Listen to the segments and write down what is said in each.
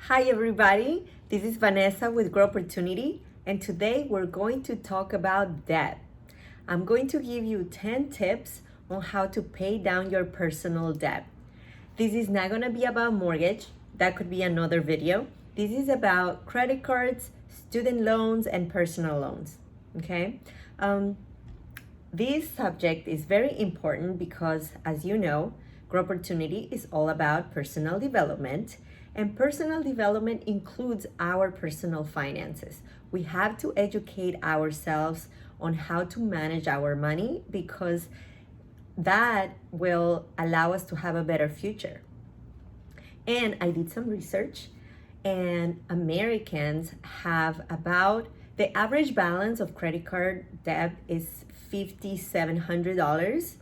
Hi everybody, this is Vanessa with Grow Opportunity, and today we're going to talk about debt. I'm going to give you 10 tips on how to pay down your personal debt. This is not going to be about mortgage, that could be another video. This is about credit cards, student loans, and personal loans. Okay? This subject is very important because, as you know, Grow Opportunity is all about personal development, and personal development includes our personal finances. We have to educate ourselves on how to manage our money because that will allow us to have a better future. And I did some research, and Americans have about the average balance of credit card debt is $5,700.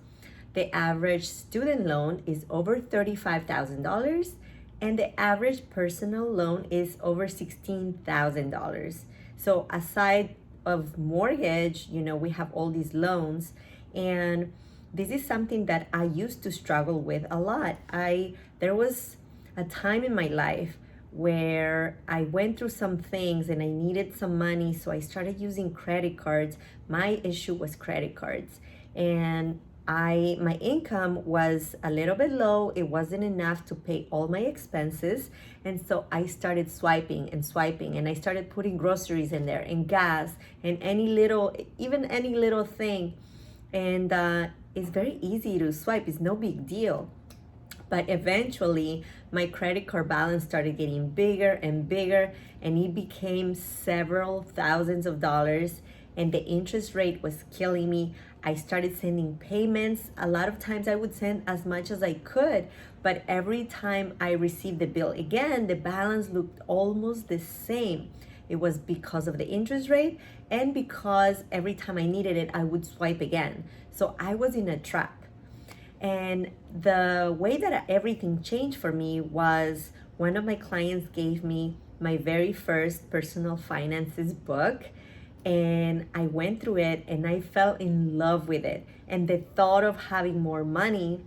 The average student loan is over $35,000, and the average personal loan is over $16,000. So aside of mortgage, we have all these loans, and this is something that I used to struggle with a lot. There was a time in my life where I went through some things and I needed some money, so I started using credit cards. My issue was credit cards, and my income was a little bit low. It wasn't enough to pay all my expenses, and so I started swiping and swiping, and I started putting groceries in there and gas and any little thing, and it's very easy to swipe. It's no big deal. But eventually, my credit card balance started getting bigger and bigger, and it became several thousands of dollars, and the interest rate was killing me. I started sending payments. A lot of times I would send as much as I could, but every time I received the bill again, the balance looked almost the same. It was because of the interest rate and because every time I needed it, I would swipe again. So I was in a trap. And the way that everything changed for me was one of my clients gave me my very first personal finances book, and I went through it and I fell in love with it. And the thought of having more money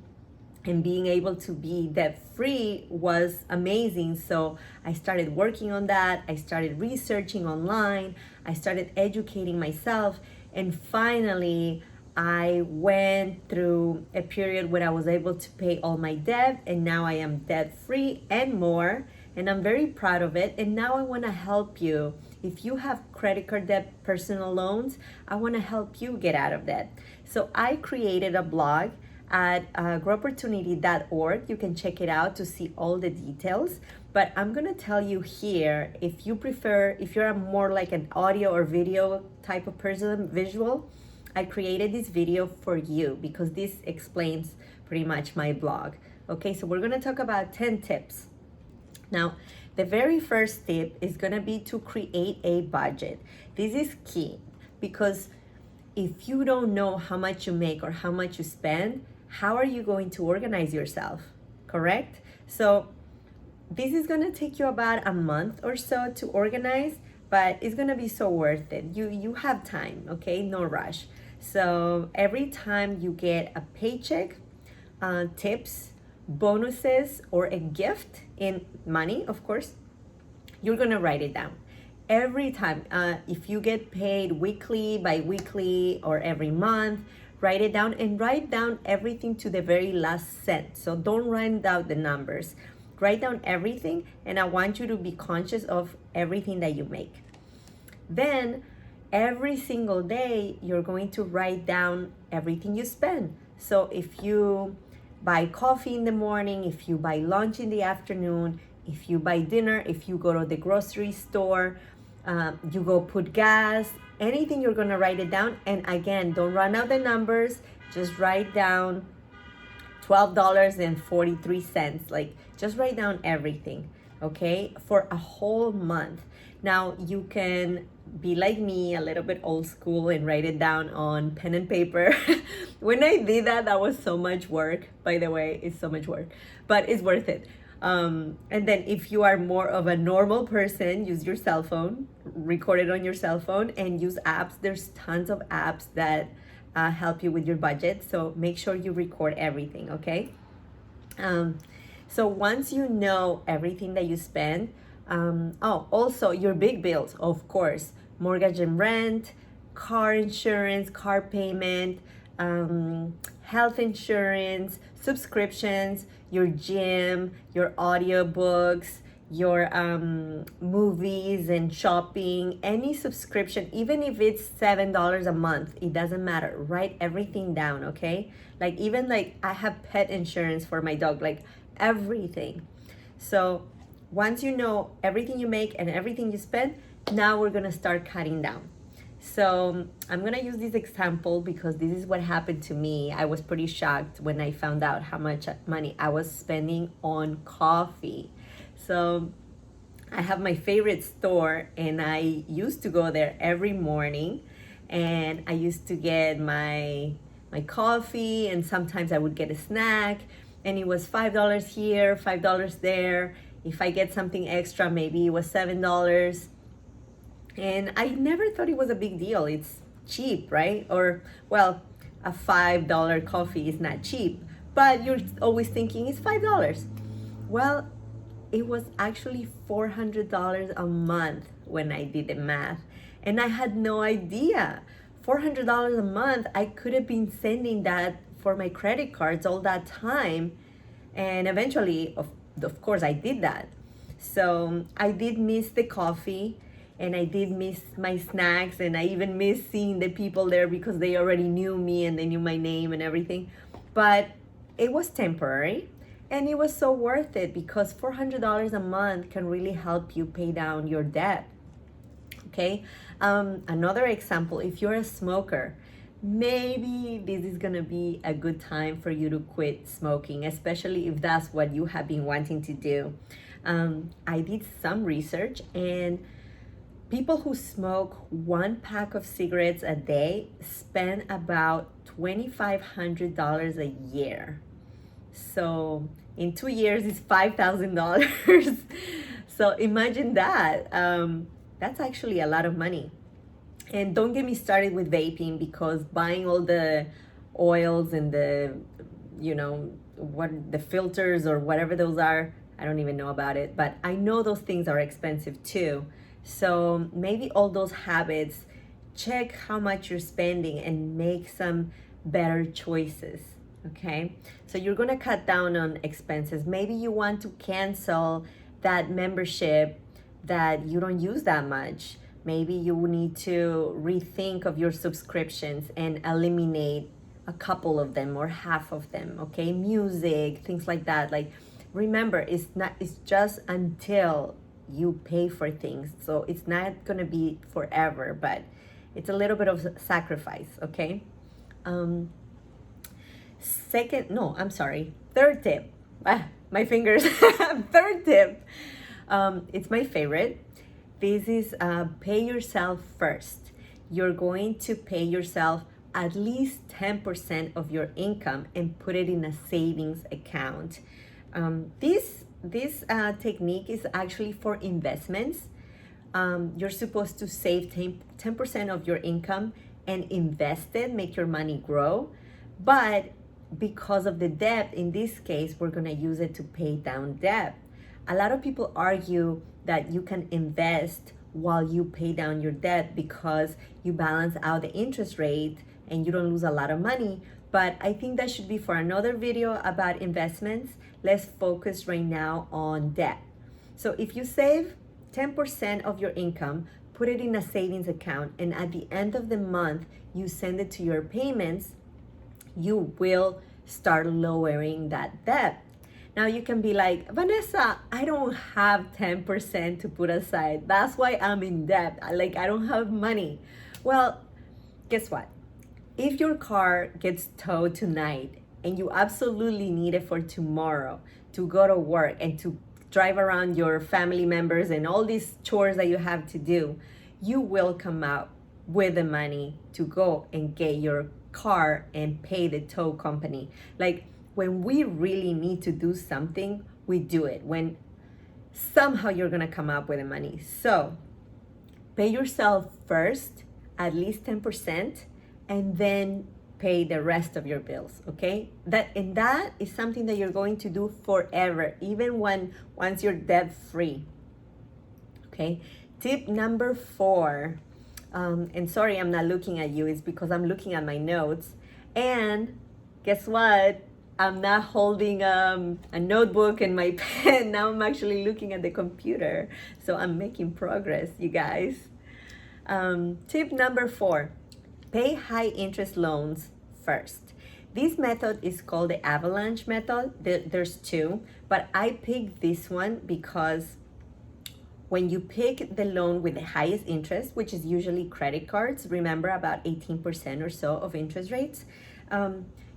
and being able to be debt free was amazing. So I started working on that. I started researching online. I started educating myself. And finally, I went through a period where I was able to pay all my debt, and now I am debt free and more. And I'm very proud of it. And now I want to help you. If you have credit card debt, personal loans, I want to help you get out of that. So I created a blog at growopportunity.org. You can check it out to see all the details. But I'm going to tell you here, if you're more like an audio or video type of person, visual, I created this video for you because this explains pretty much my blog. Okay, so we're going to talk about 10 tips. Now, the very first tip is going to be to create a budget. This is key because if you don't know how much you make or how much you spend, how are you going to organize yourself? Correct? So this is going to take you about a month or so to organize, but it's going to be so worth it. You have time, okay? No rush. So every time you get a paycheck, tips, bonuses, or a gift in money, of course, you're going to write it down. Every time, if you get paid weekly, bi-weekly, or every month, write it down and write down everything to the very last cent. So don't write down the numbers. Write down everything, and I want you to be conscious of everything that you make. Then, every single day, you're going to write down everything you spend. So if you buy coffee in the morning, if you buy lunch in the afternoon, if you buy dinner, if you go to the grocery store, you go put gas, anything, you're going to write it down. And again, don't run out the numbers. Just write down $12.43. Like, just write down everything, okay, for a whole month. Now, you can be like me, a little bit old school, and write it down on pen and paper. When I did that, that was so much work. By the way, it's so much work, but it's worth it. And then if you are more of a normal person, use your cell phone, record it on your cell phone, and use apps. There's tons of apps that help you with your budget. So make sure you record everything, okay? So once you know everything that you spend, Also your big bills, of course, mortgage and rent, car insurance, car payment, health insurance, subscriptions, your gym, your audiobooks, your movies and shopping, any subscription, even if it's $7 a month, it doesn't matter. Write everything down, okay? Like even like I have pet insurance for my dog, like everything. So once you know everything you make and everything you spend, now we're gonna start cutting down. So I'm gonna use this example because this is what happened to me. I was pretty shocked when I found out how much money I was spending on coffee. So I have my favorite store and I used to go there every morning, and I used to get my coffee, and sometimes I would get a snack, and it was $5 here, $5 there. If I get something extra, maybe it was $7. And I never thought it was a big deal. It's cheap, right? Or, well, a $5 coffee is not cheap, but you're always thinking it's $5. Well, it was actually $400 a month when I did the math. And I had no idea. $400 a month, I could have been sending that for my credit cards all that time. And eventually, of course, I did that. So I did miss the coffee, and I did miss my snacks, and I even miss seeing the people there because they already knew me and they knew my name and everything. But it was temporary, and it was so worth it because $400 a month can really help you pay down your debt. Okay, another example, if you're a smoker, maybe this is gonna be a good time for you to quit smoking, especially if that's what you have been wanting to do. I did some research, and people who smoke one pack of cigarettes a day spend about $2,500 a year. So in 2 years, it's $5,000. So imagine that. That's actually a lot of money. And don't get me started with vaping, because buying all the oils and the, what the filters or whatever those are, I don't even know about it, but I know those things are expensive too. So maybe all those habits, check how much you're spending and make some better choices. Okay, so you're gonna cut down on expenses. Maybe you want to cancel that membership that you don't use that much. Maybe you need to rethink of your subscriptions and eliminate a couple of them or half of them. Okay, music, things like that. Like, remember, it's just until you pay for things. So it's not gonna be forever, but it's a little bit of sacrifice. Okay. Third tip. My fingers. Third tip. It's my favorite. This is pay yourself first. You're going to pay yourself at least 10% of your income and put it in a savings account. This technique is actually for investments. You're supposed to save 10% of your income and invest it, make your money grow. But because of the debt, in this case, we're going to use it to pay down debt. A lot of people argue that you can invest while you pay down your debt because you balance out the interest rate and you don't lose a lot of money. But I think that should be for another video about investments. Let's focus right now on debt. So if you save 10% of your income, put it in a savings account, and at the end of the month, you send it to your payments, you will start lowering that debt. Now you can be like, Vanessa, I don't have 10% to put aside. That's why I'm in debt. I don't have money. Well, guess what? If your car gets towed tonight and you absolutely need it for tomorrow to go to work and to drive around your family members and all these chores that you have to do, you will come out with the money to go and get your car and pay the tow company. Like, when we really need to do something, we do it. When somehow you're gonna come up with the money. So pay yourself first, at least 10%, and then pay the rest of your bills. Okay? That is something that you're going to do forever, even once you're debt free. Okay. Tip number 4. And sorry, I'm not looking at you. It's because I'm looking at my notes. And guess what? I'm not holding a notebook and my pen. Now I'm actually looking at the computer. So I'm making progress, you guys. Tip number 4, pay high interest loans first. This method is called the avalanche method. There's 2, but I picked this one because when you pick the loan with the highest interest, which is usually credit cards, remember about 18% or so of interest rates,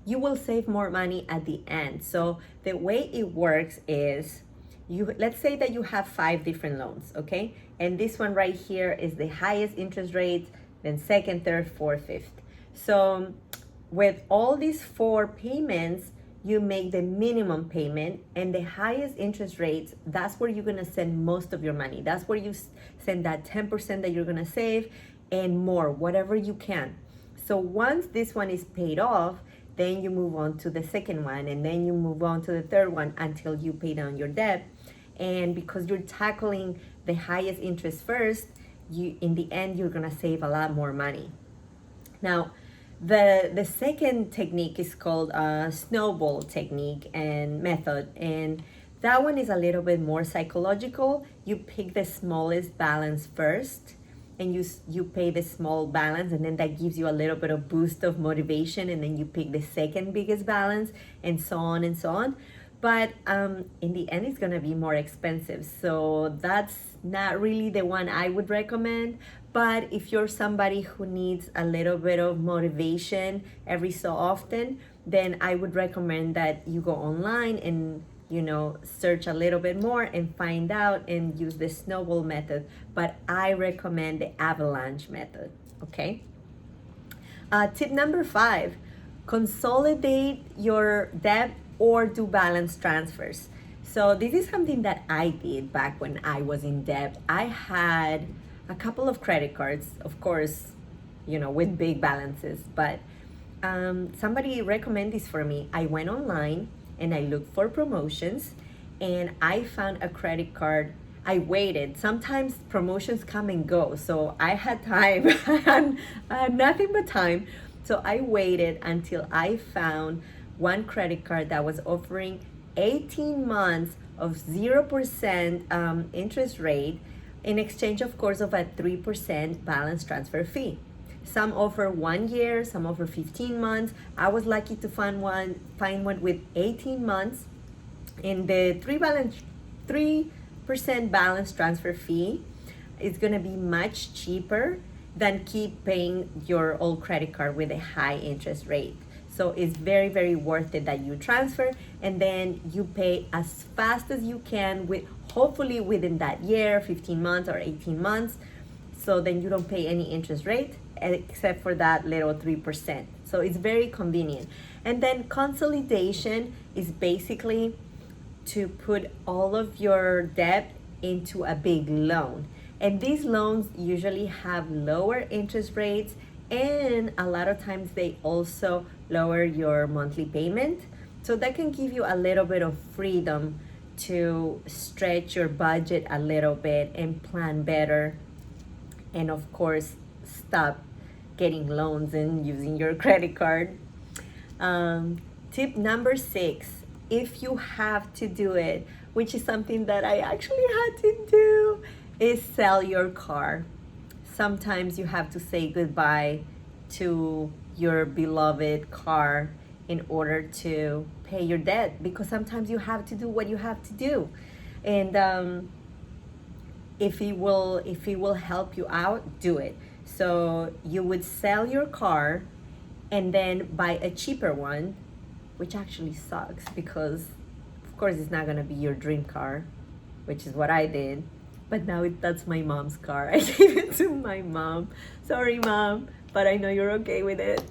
you will save more money at the end. So the way it works is, let's say that you have 5 different loans, okay? And this one right here is the highest interest rate, then second, third, fourth, fifth. So with all these 4 payments, you make the minimum payment, and the highest interest rates, that's where you're gonna send most of your money. That's where you send that 10% that you're gonna save and more, whatever you can. So once this one is paid off, then you move on to the second one, and then you move on to the third one until you pay down your debt. And because you're tackling the highest interest first, in the end, you're gonna save a lot more money. Now, the second technique is called a snowball technique and method, and that one is a little bit more psychological. You pick the smallest balance first, and you pay the small balance, and then that gives you a little bit of boost of motivation, and then you pick the second biggest balance, and so on and so on. But in the end, it's gonna be more expensive, so that's not really the one I would recommend. But if you're somebody who needs a little bit of motivation every so often, then I would recommend that you go online and search a little bit more and find out and use the snowball method. But I recommend the avalanche method, okay? Tip number 5, consolidate your debt or do balance transfers. So this is something that I did back when I was in debt. I had a couple of credit cards, of course, with big balances, but somebody recommended this for me. I went online and I looked for promotions, and I found a credit card. I waited. Sometimes promotions come and go, so I had time. I had nothing but time. So I waited until I found one credit card that was offering 18 months of 0% interest rate, in exchange, of course, of a 3% balance transfer fee. Some offer 1 year, some offer 15 months. I was lucky to find one with 18 months, and the 3% balance transfer fee is gonna be much cheaper than keep paying your old credit card with a high interest rate. So it's very, very worth it that you transfer, and then you pay as fast as you can, with hopefully within that year, 15 months or 18 months. So then you don't pay any interest rate except for that little 3%. So it's very convenient. And then consolidation is basically to put all of your debt into a big loan. And these loans usually have lower interest rates, and a lot of times they also lower your monthly payment. So that can give you a little bit of freedom to stretch your budget a little bit and plan better. And of course, stop getting loans and using your credit card. Tip number 6, if you have to do it, which is something that I actually had to do, is sell your car. Sometimes you have to say goodbye to your beloved car in order to pay your debt, because sometimes you have to do what you have to do. And if it will help you out, do it. So you would sell your car and then buy a cheaper one, which actually sucks because of course it's not gonna be your dream car, which is what I did. But now that's my mom's car. I gave it to my mom. Sorry, Mom, but I know you're okay with it.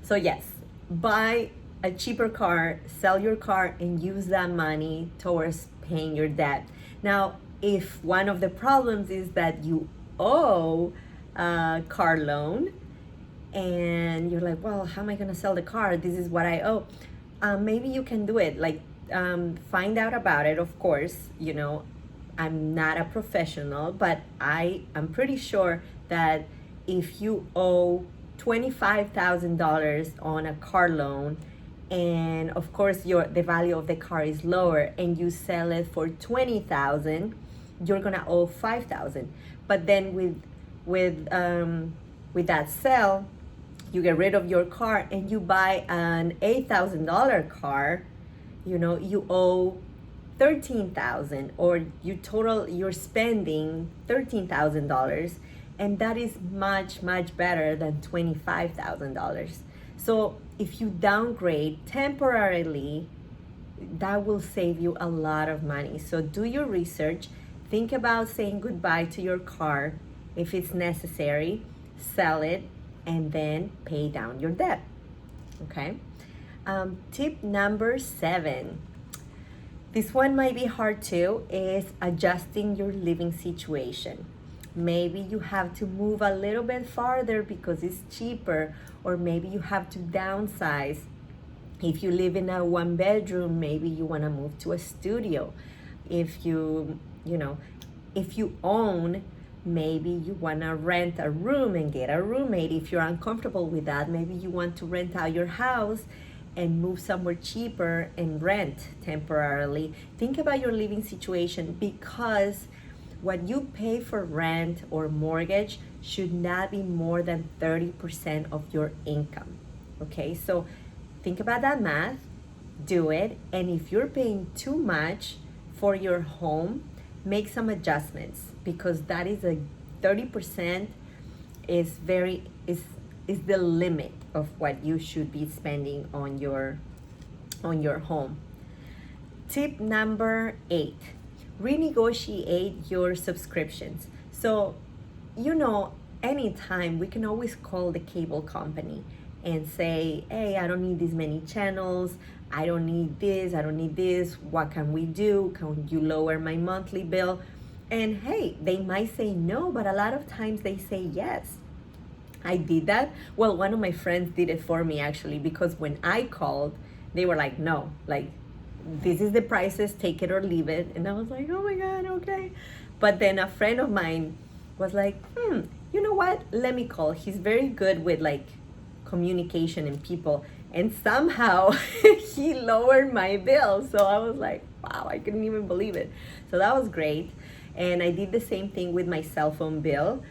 So yes, buy a cheaper car, sell your car, and use that money towards paying your debt. Now, if one of the problems is that you owe a car loan and you're like, well, how am I gonna sell the car? This is what I owe. Maybe you can do it. Like, find out about it, of course, I'm not a professional, but I'm pretty sure that if you owe $25,000 on a car loan, and of course the value of the car is lower, and you sell it for 20,000, you're gonna owe 5,000. But then with that sale, you get rid of your car and you buy an $8,000 car, you owe 13,000, or you're spending $13,000, and that is much better than $25,000. So if you downgrade temporarily, that will save you a lot of money. So do your research. Think about saying goodbye to your car if it's necessary, sell it, and then pay down your debt. Okay. Tip number 7. This one might be hard too, is adjusting your living situation. Maybe you have to move a little bit farther because it's cheaper, or maybe you have to downsize. If you live in a 1-bedroom, maybe you want to move to a studio. If you own, maybe you want to rent a room and get a roommate. If you're uncomfortable with that, maybe you want to rent out your house and move somewhere cheaper and rent temporarily. Think about your living situation, because what you pay for rent or mortgage should not be more than 30% of your income. Okay, so think about that math, do it, and if you're paying too much for your home, make some adjustments, because that is 30% is the limit of what you should be spending on your home. Tip number 8, renegotiate your subscriptions. So, anytime we can always call the cable company and say, hey, I don't need this many channels, I don't need this, what can we do? Can you lower my monthly bill? And hey, they might say no, but a lot of times they say yes. I did that. Well, one of my friends did it for me actually, because when I called, they were like, no, like, this is the prices, take it or leave it. And I was like, oh my God, okay. But then a friend of mine was like, you know what? Let me call. He's very good with like communication and people. And somehow he lowered my bill. So I was like, wow, I couldn't even believe it. So that was great. And I did the same thing with my cell phone bill.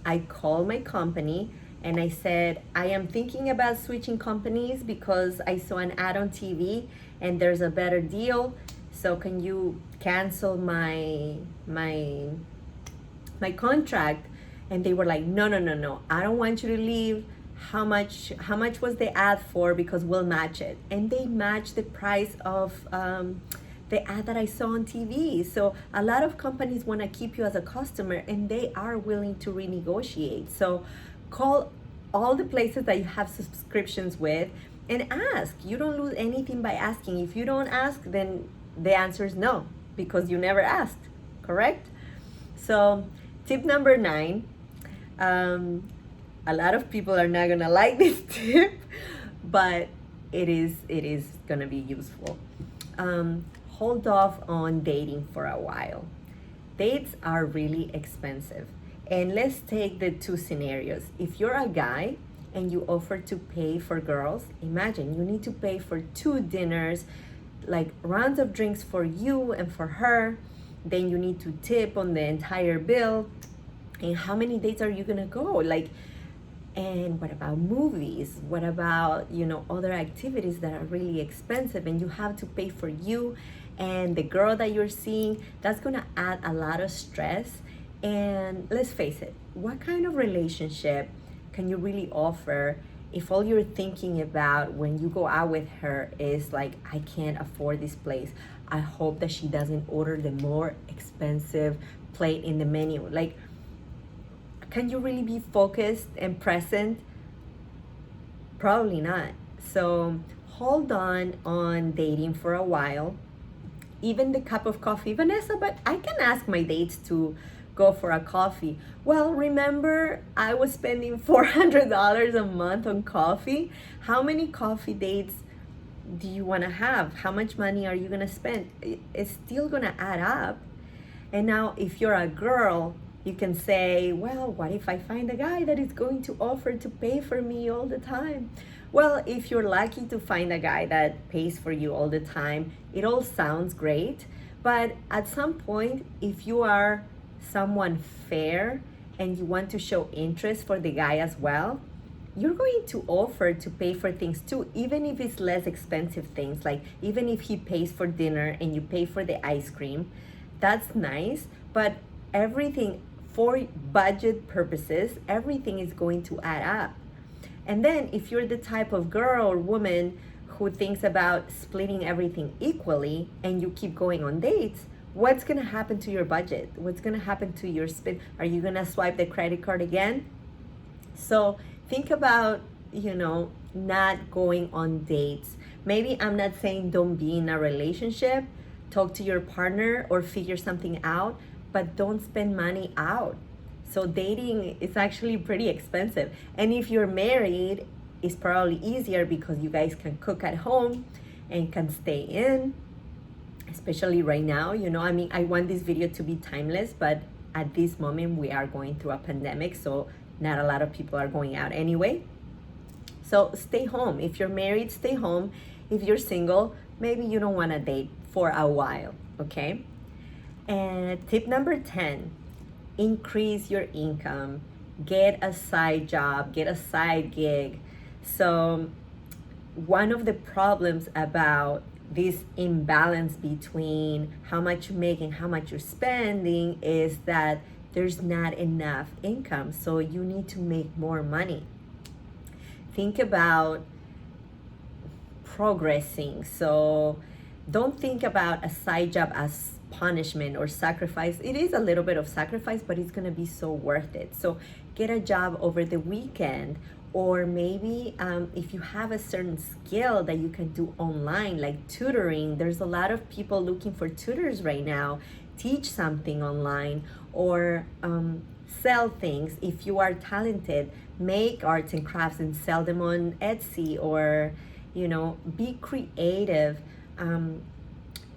I called my company and I said, I am thinking about switching companies because I saw an ad on TV and there's a better deal. So can you cancel my contract? And they were like, no, I don't want you to leave. How much was the ad for? Because we'll match it. And they matched the price of the ad that I saw on TV. So a lot of companies want to keep you as a customer, and they are willing to renegotiate. So call all the places that you have subscriptions with and ask. You don't lose anything by asking. If you don't ask, then the answer is no, because you never asked, correct? So tip number 9, a lot of people are not gonna like this tip, but it is gonna be useful. Hold off on dating for a while. Dates are really expensive. And let's take the 2 scenarios. If you're a guy and you offer to pay for girls, imagine you need to pay for 2 dinners, like rounds of drinks for you and for her. Then you need to tip on the entire bill. And how many dates are you gonna go? And what about movies? What about, other activities that are really expensive and you have to pay for you and the girl that you're seeing? That's gonna add a lot of stress. And let's face it, what kind of relationship can you really offer if all you're thinking about when you go out with her is like, I can't afford this place. I hope that she doesn't order the more expensive plate in the menu. Like, can you really be focused and present? Probably not. So hold on dating for a while. Even the cup of coffee, Vanessa, but I can ask my dates to go for a coffee. Well, remember, I was spending $400 a month on coffee. How many coffee dates do you want to have? How much money are you going to spend? It's still going to add up. And now, if you're a girl, you can say, well, what if I find a guy that is going to offer to pay for me all the time? Well, if you're lucky to find a guy that pays for you all the time, it all sounds great. But at some point, if you are someone fair and you want to show interest for the guy as well, you're going to offer to pay for things too, even if it's less expensive things. Like, even if he pays for dinner and you pay for the ice cream, that's nice. But everything, for budget purposes, everything is going to add up. And then if you're the type of girl or woman who thinks about splitting everything equally and you keep going on dates, what's going to happen to your budget? What's going to happen to your spend? Are you going to swipe the credit card again? So think about, not going on dates. Maybe I'm not saying don't be in a relationship, talk to your partner or figure something out, but don't spend money out. So dating is actually pretty expensive. And if you're married, it's probably easier because you guys can cook at home and can stay in, especially right now. I want this video to be timeless, but at this moment we are going through a pandemic, so not a lot of people are going out anyway. So stay home. If you're married, stay home. If you're single, maybe you don't want to date for a while, okay? And tip number 10, increase your income. Get a side job, get a side gig. So one of the problems about this imbalance between how much you make and how much you're spending is that there's not enough income. So you need to make more money. Think about progressing. So don't think about a side job as punishment or sacrifice. It is a little bit of sacrifice, but it's going to be so worth it. So get a job over the weekend, or maybe if you have a certain skill that you can do online, like tutoring. There's a lot of people looking for tutors right now. Teach something online, or sell things. If you are talented, make arts and crafts and sell them on Etsy, or be creative.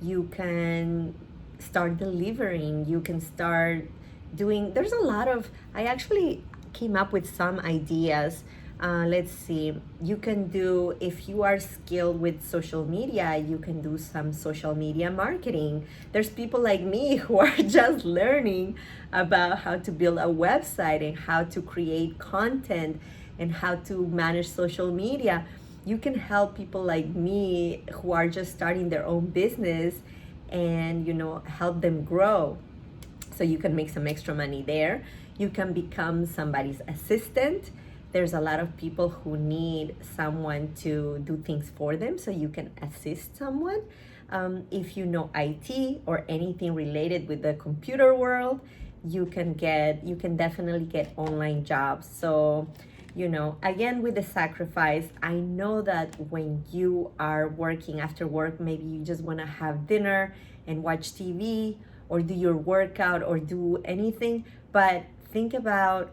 You can start delivering. You can start doing, there's a lot of, I actually came up with some ideas. Let's see, you can do, if you are skilled with social media, you can do some social media marketing. There's people like me who are just learning about how to build a website and how to create content and how to manage social media. You can help people like me who are just starting their own business and help them grow, so you can make some extra money there. You can become somebody's assistant. There's a lot of people who need someone to do things for them, so you can assist someone. If you know IT or anything related with the computer world, you can definitely get online jobs. So again, with the sacrifice, I know that when you are working after work, maybe you just want to have dinner and watch TV or do your workout or do anything, but think about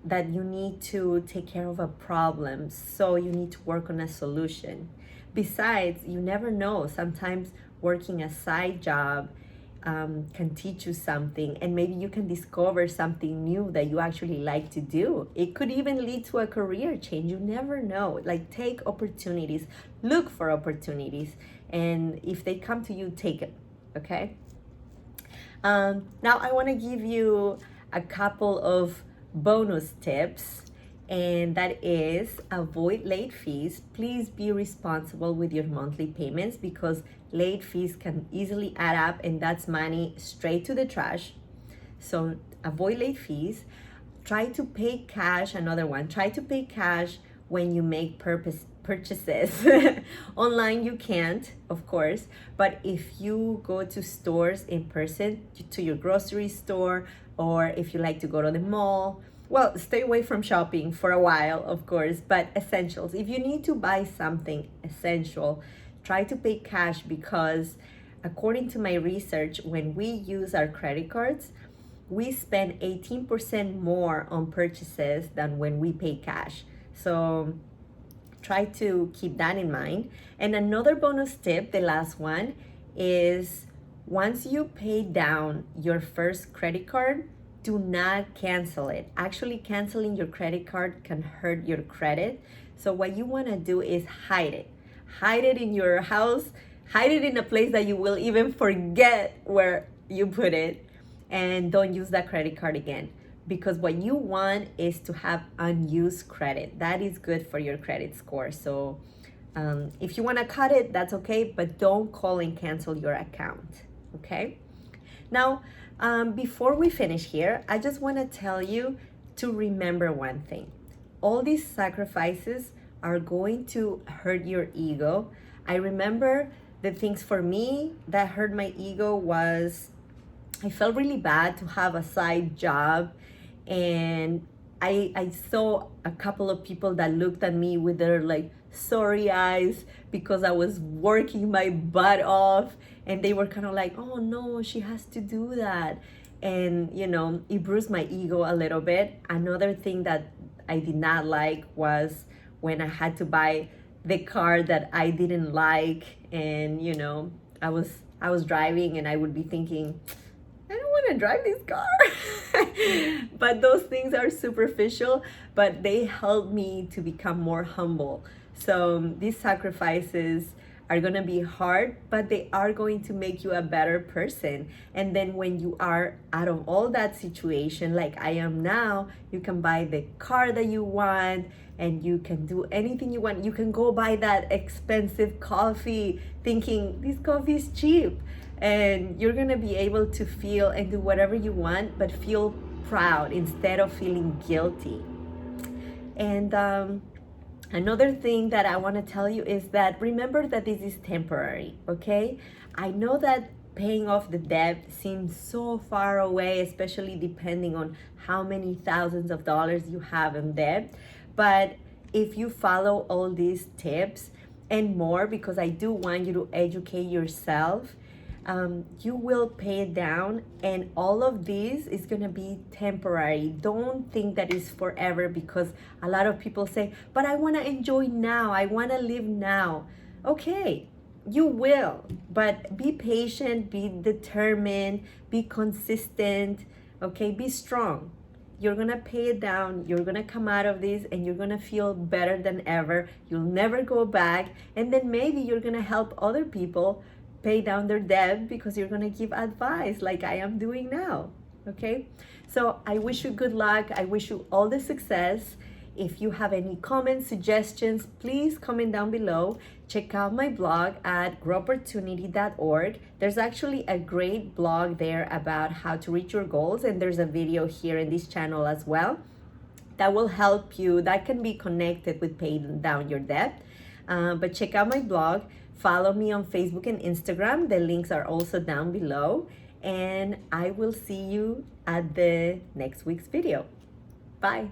that you need to take care of a problem, so you need to work on a solution. Besides, you never know, sometimes working a side job can teach you something, and maybe you can discover something new that you actually like to do. It could even lead to a career change. You never know. Like, take opportunities, look for opportunities, and if they come to you, take it. Okay. Now I want to give you a couple of bonus tips, and that is avoid late fees. Please be responsible with your monthly payments, because late fees can easily add up, and that's money straight to the trash. So avoid late fees. Try to pay cash. Another one, try to pay cash when you make purchases. Online you can't, of course, but if you go to stores in person, to your grocery store, or if you like to go to the mall, well, stay away from shopping for a while, of course, but essentials. If you need to buy something essential, try to pay cash, because according to my research, when we use our credit cards, we spend 18% more on purchases than when we pay cash. So try to keep that in mind. And another bonus tip, the last one, is Once you pay down your first credit card, do not cancel it. Actually, canceling your credit card can hurt your credit. So what you want to do is hide it. Hide it in your house, hide it in a place that you will even forget where you put it, and don't use that credit card again. Because what you want is to have unused credit. That is good for your credit score. So if you want to cut it, that's okay, but don't call and cancel your account. Okay? Now, before we finish here, I just want to tell you to remember one thing. All these sacrifices are going to hurt your ego. I remember the things for me that hurt my ego was I felt really bad to have a side job, and I saw a couple of people that looked at me with their like sorry eyes because I was working my butt off, and they were kind of like, oh no, she has to do that. And it bruised my ego a little bit. Another thing that I did not like was when I had to buy the car that I didn't like, and I was driving and I would be thinking, I don't want to drive this car. But those things are superficial, but they help me to become more humble. So these sacrifices are going to be hard, but they are going to make you a better person. And then when you are out of all that situation, like I am now, you can buy the car that you want, and you can do anything you want. You can go buy that expensive coffee thinking this coffee is cheap. And you're going to be able to feel and do whatever you want, but feel proud instead of feeling guilty. And another thing that I want to tell you is that remember that this is temporary, okay? I know that paying off the debt seems so far away, especially depending on how many thousands of dollars you have in debt. But if you follow all these tips and more, because I do want you to educate yourself, you will pay it down, and all of this is going to be temporary. Don't think that it's forever, because a lot of people say, but I want to enjoy now, I want to live now. Okay, you will, but be patient, be determined, be consistent, okay? Be strong. You're going to pay it down, you're going to come out of this, and you're going to feel better than ever. You'll never go back, and then maybe you're going to help other people pay down their debt because you're going to give advice like I am doing now. Okay? So I wish you good luck. I wish you all the success. If you have any comments, suggestions, please comment down below. Check out my blog at growopportunity.org. There's actually a great blog there about how to reach your goals, and there's a video here in this channel as well that will help you, that can be connected with paying down your debt. But check out my blog. Follow me on Facebook and Instagram. The links are also down below. And I will see you at the next week's video. Bye.